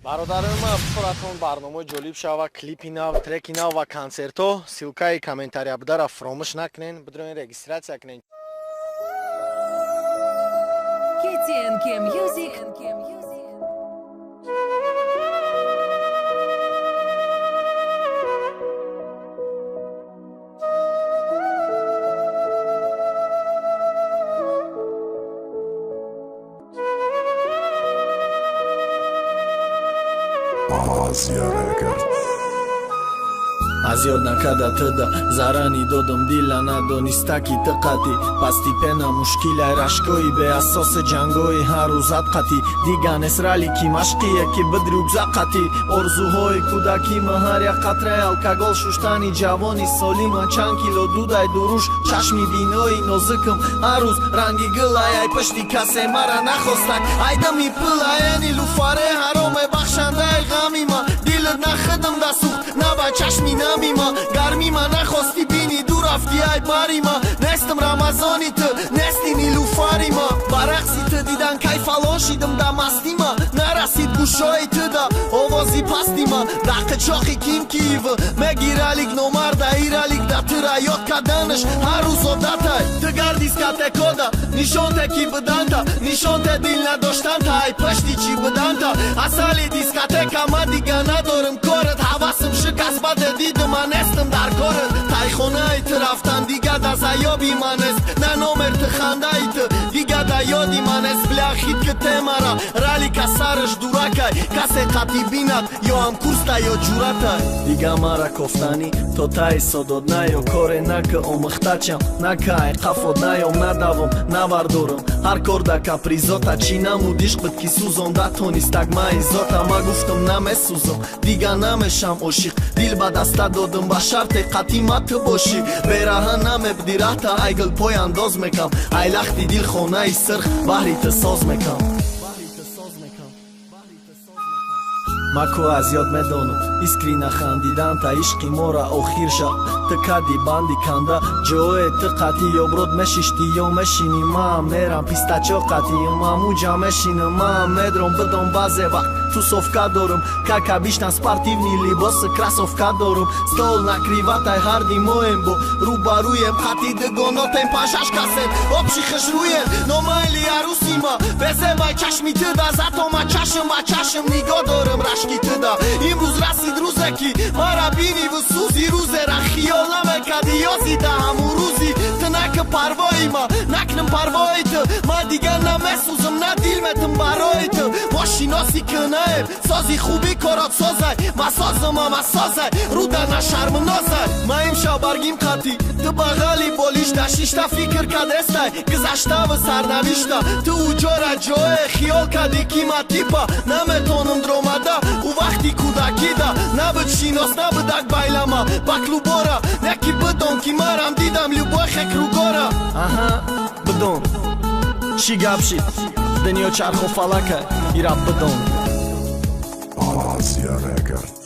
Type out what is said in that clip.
бародарима фуратон барномаи ҷолиб шава, клипи нав, треки нав ва консертҳо силкаи комментария будара фаромӯш накунен, бидроин регистратсия кунен. KTNK Music. аз ёд накада тыда зарани додам дила надонистаки тиқати пасти пена мушкилай рашкои беасоси ҷангои ҳарӯзат қати дига нест ралики машқие ки бидруг зақати орзуҳои кӯдаки маҳар як қатраи алкогол шуштани ҷавони солима чанд кило дудай дуруш чашми бинои нозикам ҳар рӯз ранги гилай ай пашти касе мара нахостак айдами пилаени луфаре ҳароме бахшандаи ғамима дилат нахидам дасух наба чашми намима гармима нахости бини ду рафти ай барима нестам рамазони ты нести нилуфарима ба рақси ты дидан кайфалон шидам да мастима нарасид гушои ты да овози пастима да қичоқи кимкиив мегиралик номарда иралик да тыра ёд каданаш ҳар рӯз одатай ты гардискатекода нишонтеки биданта нишонте дил надоштанта ай пашти чи биданта асали дискатека ма дига надорам корат ҳавасам шикаст баде дидам ма нестам дар корат тайхонаи ты рафтан дига да заёби манест на номер ты хандаи ты дига да ёди манест бляхид ки те мара ралика сараш дуракай касе қати бинад ё ам курста ё ҷуратай дига мара кофтани то таи содод наё коре нака омӯхтачам накай қафод наём надавом навардорам ҳар кор да капризота чӣ намуд ишқбит ки сӯзонда тонистак ма изота ма гуфтам намесӯзам дига намешам ошиқ дил ба даста додам ба шарте қатӣ ма ту бошӣ бераҳа намебди раҳта ай гил пой андоз мекам ай лахти дил хонаи сирх баҳри ты соз мекам маку аз ёд медонам искри нахандиданта ишқи мора охир шав ты кади банди канда ҷое ты қати ё брод мешишти ё мешини маам мерам пистачо қати мамуҷа мешинам маам медром бидон баъзе вақт тусовка дорам кака биштан спортивни либоси красовка дорам стол накриватай ҳарди моем бо рӯбарӯем қати дигонотем пашаш касем обши хишрӯем номайли арусима безебай чашми тыда затома чашм ба чашм нигоҳ дорам рашки тыда имрӯз расид рӯзе ки мара биниву сӯзи рӯзера хиёл намекади ёзида ҳамун рӯзи ты нака парвои ма накнам парвои ты ма дига намесӯзам на дил метам барои ты мо шиноси кинаем сози хуби корот созай ма созама ма созай руда на шармнозай ма имшаб баргим қати ты бағали болишта шишта фикр кадестай гузаштаву сарнавишта ты уҷора ҷое хиёл кади ки ма типа наметонам дромада у вақти кӯдакида набуд шинос набудак байлама ба клубора неки бидон ки марам дидам любой хекругора аҳа бидон чӣ гап шид дунё чарху фалакай ира бидон Азия Records